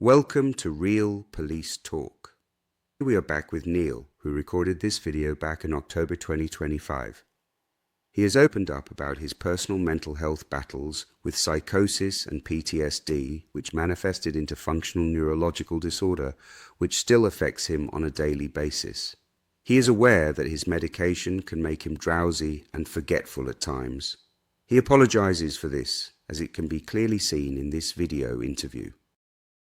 Welcome to Real Police Talk. We are back with Neil, who recorded this video back in October 2025. He has opened up about his personal mental health battles with psychosis and PTSD, which manifested into functional neurological disorder, which still affects him on a daily basis. He is aware that his medication can make him drowsy and forgetful at times. He apologizes for this, as it can be clearly seen in this video interview.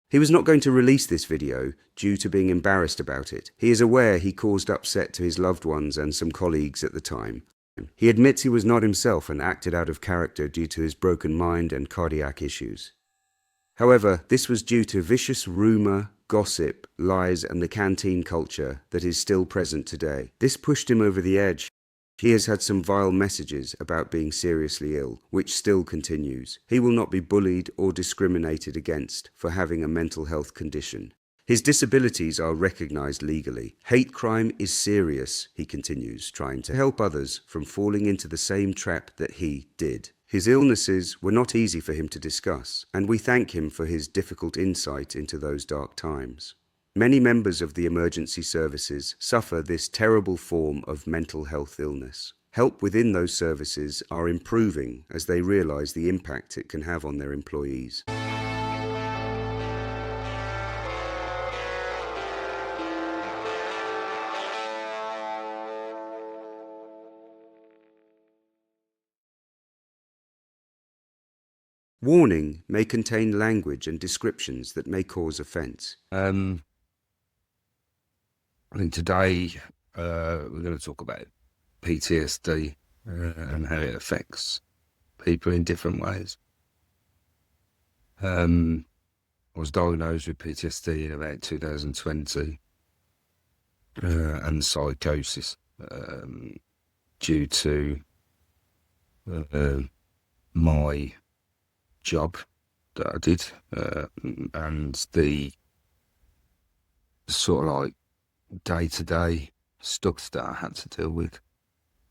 He was not going to release this video due to being embarrassed about it. He is aware he caused upset to his loved ones and some colleagues at the time. He admits he was not himself and acted out of character due to his broken mind and cardiac issues. However, this was due to vicious rumor, gossip, lies, and the canteen culture that is still present today. This pushed him over the edge. He has had some vile messages about being seriously ill, which still continues. He will not be bullied or discriminated against for having a mental health condition. His disabilities are recognized legally. Hate crime is serious, he continues, trying to help others from falling into the same trap that he did. His illnesses were not easy for him to discuss, and we thank him for his difficult insight into those dark times. Many members of the emergency services suffer this terrible form of mental health illness. Help within those services are improving as they realize the impact it can have on their employees. Warning may contain language and descriptions that may cause offence. I think today we're going to talk about PTSD and how it affects people in different ways. I was diagnosed with PTSD in about 2020 and psychosis due to my job that I did and the sort of like day-to-day stuff that I had to deal with.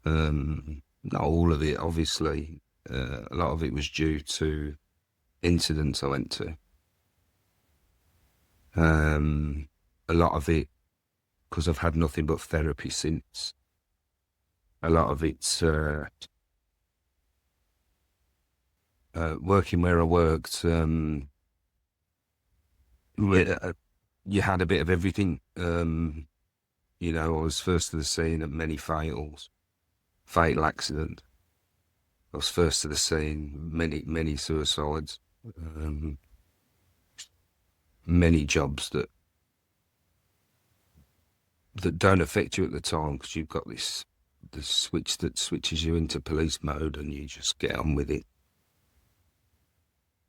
Not all of it, obviously. A lot of it was due to incidents I went to. A lot of it because I've had nothing but therapy since. A lot of it's working where I worked. You had a bit of everything. I was first to the scene at many fatal accident. I was first to the scene, many suicides, many jobs that don't affect you at the time because you've got the switch that switches you into police mode and you just get on with it.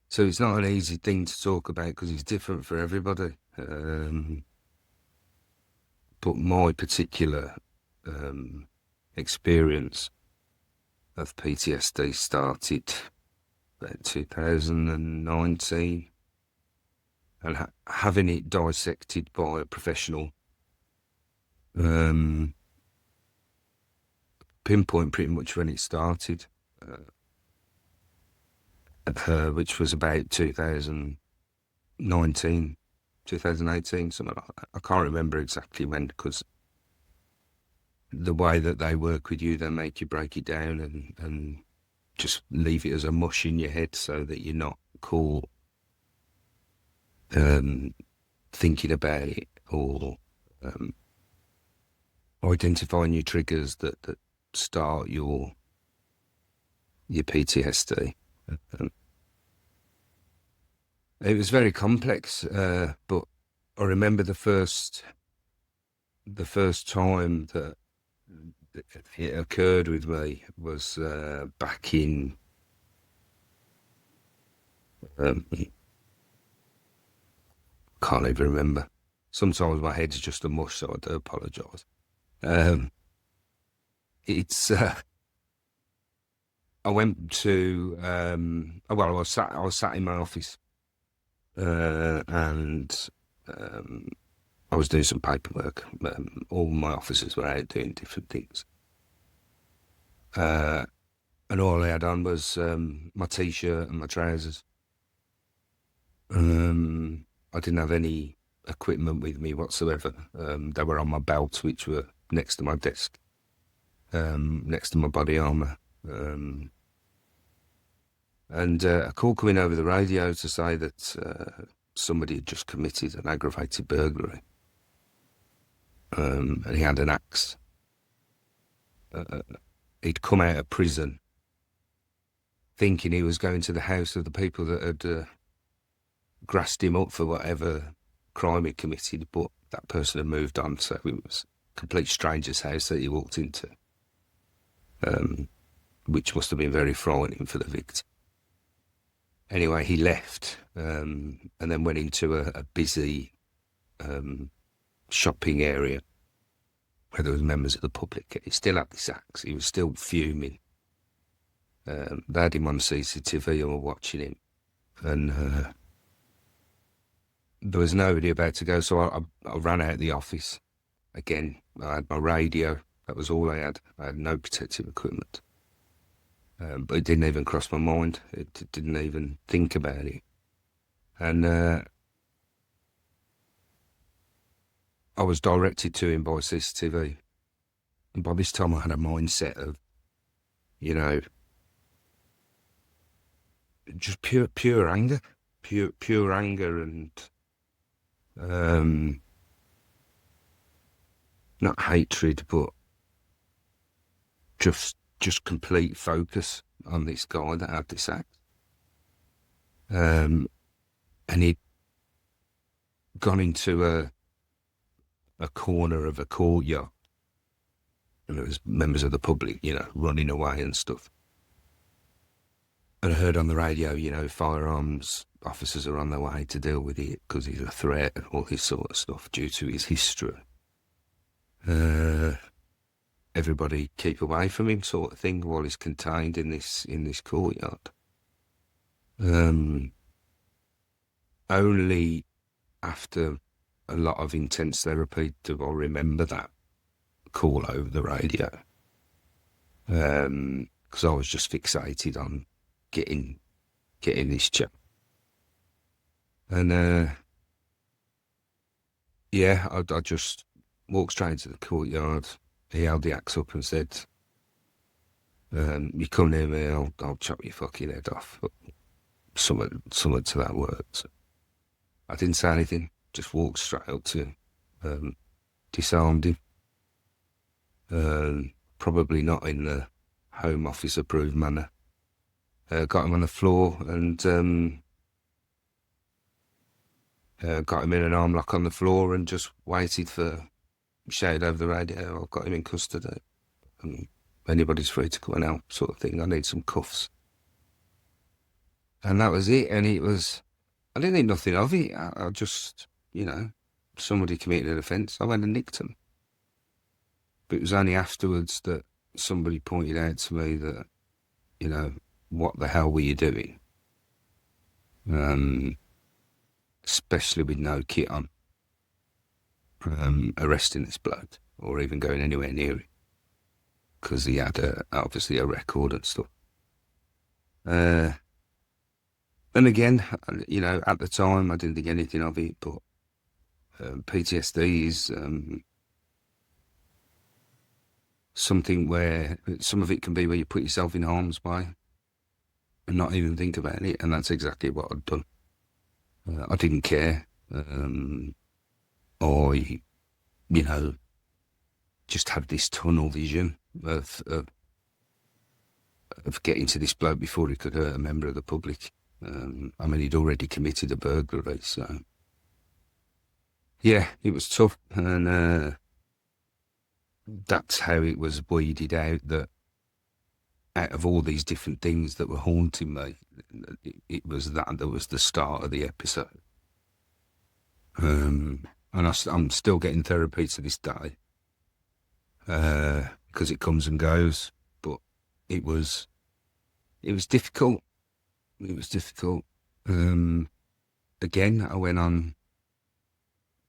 So it's not an easy thing to talk about because it's different for everybody. But my particular experience of PTSD started about 2019, and having it dissected by a professional pinpoint pretty much when it started, which was about 2019. 2018, something like that. I can't remember exactly when, because the way that they work with you, they make you break it down and just leave it as a mush in your head so that you're not caught thinking about it or identifying your triggers that start your PTSD. It was very complex, but I remember the first time that it occurred with me was back in can't even remember. Sometimes my head's just a mush, so I do apologise. I went to I was sat in my office. And I was doing some paperwork. All my officers were out doing different things. And all I had on was my t-shirt and my trousers. I didn't have any equipment with me whatsoever. They were on my belt, which were next to my desk, next to my body armour. And a call coming over the radio to say that somebody had just committed an aggravated burglary. And he had an axe. He'd come out of prison thinking he was going to the house of the people that had grassed him up for whatever crime he committed, but that person had moved on, so it was a complete stranger's house that he walked into, which must have been very frightening for the victim. Anyway, he left and then went into a busy shopping area where there was members of the public. He still had this axe. He was still fuming. They had him on CCTV and were watching him. And there was nobody about to go, so I ran out of the office. Again, I had my radio. That was all I had. I had no protective equipment. But it didn't even cross my mind. It didn't even think about it. And I was directed to him by CCTV. And by this time I had a mindset of, you know, just pure anger. Pure anger and not hatred, but just complete focus on this guy that had this axe. And he'd gone into a corner of a courtyard, and there was members of the public, you know, running away and stuff. And I heard on the radio, you know, firearms officers are on their way to deal with it because he's a threat and all this sort of stuff due to his history. Everybody keep away from him, sort of thing, while he's contained in this courtyard. Only after a lot of intense therapy do I remember that call over the radio, because I was just fixated on getting this chap. And yeah, I just walked straight into the courtyard. He held the axe up and said, "You come near me, I'll chop your fucking head off." Something to that word. So I didn't say anything. Just walked straight up to him, disarmed him. Probably not in the Home Office approved manner. Got him on the floor and got him in an arm lock on the floor and just waited for, shouted over the radio, "I've got him in custody. Anybody's free to come and help," sort of thing. "I need some cuffs." And that was it. And it was, I didn't think nothing of it. I just, you know, somebody committed an offence. I went and nicked him. But it was only afterwards that somebody pointed out to me that, you know, what the hell were you doing? Especially with no kit on. Arresting this bloke or even going anywhere near it. Because he had obviously a record and stuff. And again, you know, at the time I didn't think anything of it, but PTSD is something where some of it can be where you put yourself in harm's way and not even think about it, and that's exactly what I'd done. I didn't care. Or, you know, just had this tunnel vision of getting to this bloke before he could hurt a member of the public. I mean, he'd already committed a burglary, so yeah, it was tough. And that's how it was weeded out, that out of all these different things that were haunting me, it was that was the start of the episode. And I'm still getting therapy to this day, because it comes and goes, but it was difficult. It was difficult. Again, I went on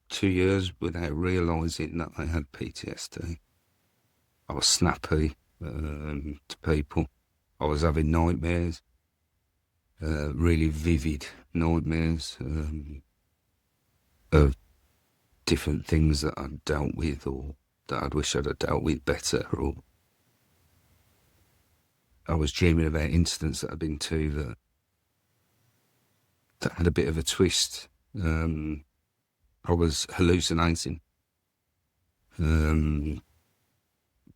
2 years without realising that I had PTSD. I was snappy to people. I was having nightmares, really vivid nightmares. of different things that I'd dealt with, or that I'd wish I'd have dealt with better, or I was dreaming about incidents that I'd been to that had a bit of a twist. I was hallucinating,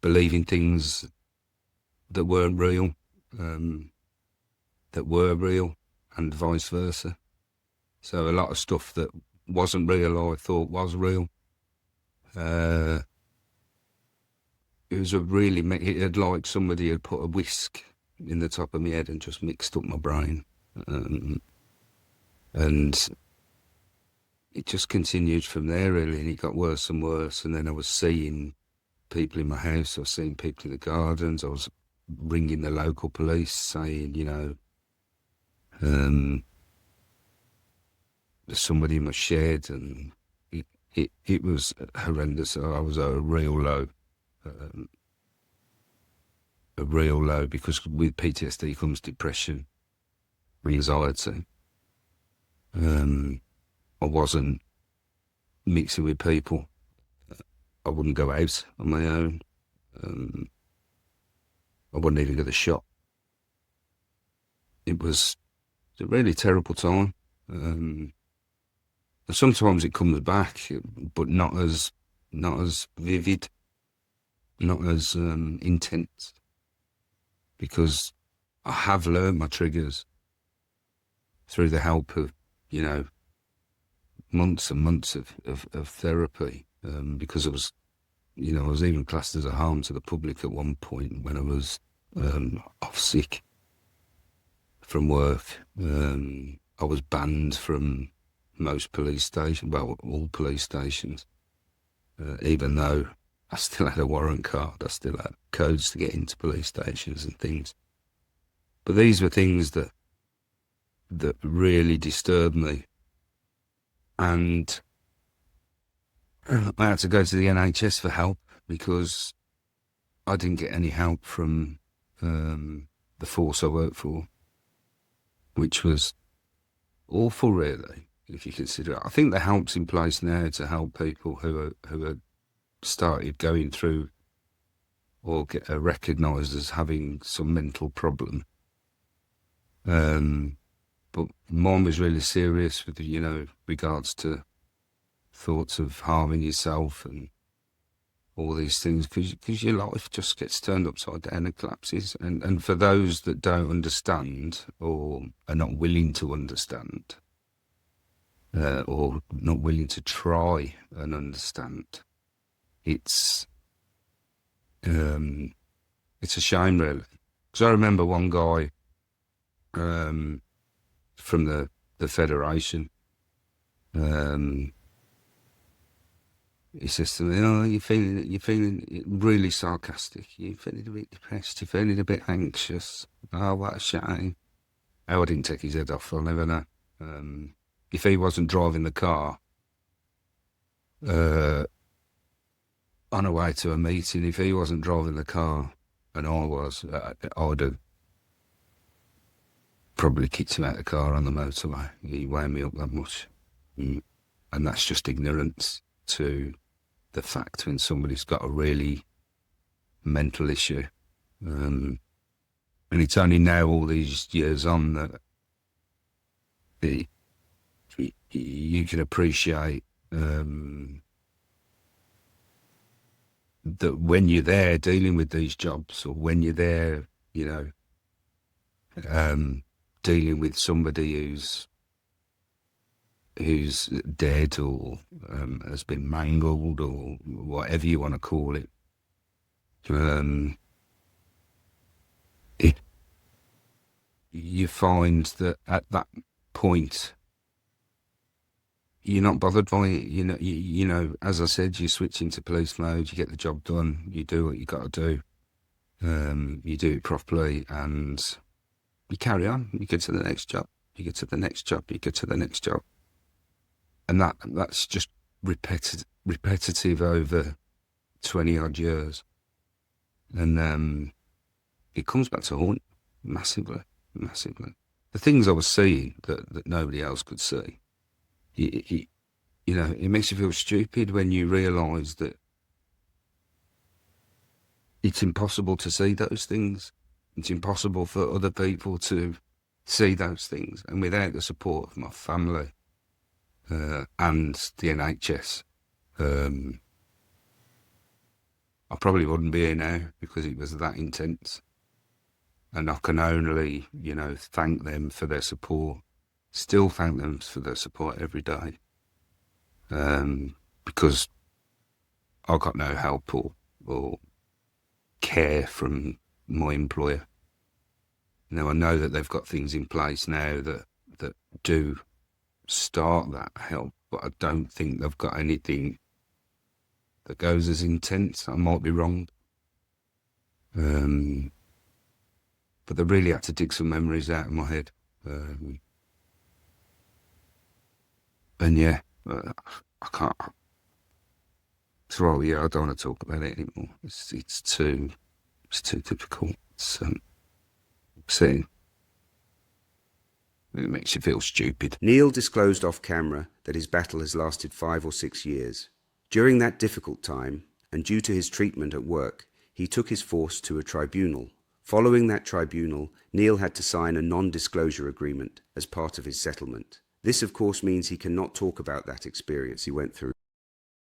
believing things that weren't real, that were real, and vice versa. So a lot of stuff that wasn't real I thought was real. It was it had like somebody had put a whisk in the top of my head and just mixed up my brain. And it just continued from there, really, and it got worse and worse. And then I was seeing people in my house, I was seeing people in the gardens, I was ringing the local police saying, there's somebody in my shed, and it was horrendous. I was at a real low, because with PTSD comes depression, anxiety. I wasn't mixing with people. I wouldn't go out on my own. I wouldn't even get a shot. It was a really terrible time. And sometimes it comes back, but not as vivid, not as intense, because I have learned my triggers through the help of, months and months of therapy, because I was even classed as a harm to the public at one point when I was off sick from work. I was banned from most police stations, well, all police stations, even though I still had a warrant card, I still had codes to get into police stations and things. But these were things that really disturbed me. And I had to go to the NHS for help because I didn't get any help from the force I worked for, which was awful, really, if you consider it. I think the help's in place now to help people who are started going through or get recognised as having some mental problem. But mine was really serious with, regards to thoughts of harming yourself and all these things, because your life just gets turned upside down and collapses. And for those that don't understand or are not willing to understand, or not willing to try and understand, it's a shame, really. Because I remember one guy from the Federation, he says to me, "Oh, you're feeling really sarcastic. You're feeling a bit depressed. You're feeling a bit anxious. Oh, what a shame." How I didn't take his head off, I'll never know. If he wasn't driving the car on a way to a meeting, if he wasn't driving the car and I was, I would have probably kicked him out of the car on the motorway. He wound me up that much. And that's just ignorance to the fact when somebody's got a really mental issue. And it's only now, all these years on, that you can appreciate that when you're there dealing with these jobs, or when you're there, dealing with somebody who's dead or has been mangled or whatever you want to call it, you find that at that point you're not bothered by it. You know, as I said, you switch into police mode, you get the job done, you do what you got to do, you do it properly, and you carry on. You get to the next job, you get to the next job, you get to the next job. And that's just repetitive over 20-odd years. And it comes back to haunt massively. The things I was seeing that nobody else could see, you you know, it makes you feel stupid when you realise that it's impossible to see those things. It's impossible for other people to see those things. And without the support of my family and the NHS, I probably wouldn't be here now because it was that intense. And I can only, you know, thank them for their support. Still thank them for their support every day. Because I got no help or care from my employer. Now I know that they've got things in place now that do start that help, but I don't think they've got anything that goes as intense. I might be wrong. But they really had to dig some memories out of my head. And yeah, I can't. So yeah, I don't want to talk about it anymore. It's too difficult. It's upsetting. It makes you feel stupid. Neil disclosed off camera that his battle has lasted 5 or 6 years. During that difficult time, and due to his treatment at work, he took his force to a tribunal. Following that tribunal, Neil had to sign a non-disclosure agreement as part of his settlement. This of course means he cannot talk about that experience he went through.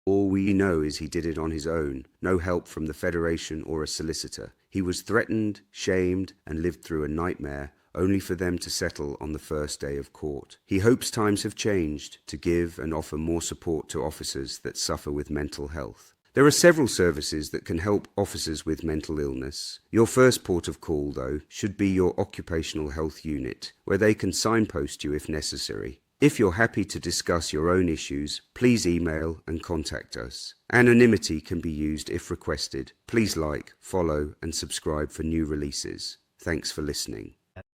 All we know is he did it on his own, no help from the Federation or a solicitor. He was threatened, shamed, and lived through a nightmare, only for them to settle on the first day of court. He hopes times have changed to give and offer more support to officers that suffer with mental health. There are several services that can help officers with mental illness. Your first port of call, though, should be your occupational health unit, where they can signpost you if necessary. If you're happy to discuss your own issues, please email and contact us. Anonymity can be used if requested. Please like, follow, and subscribe for new releases. Thanks for listening.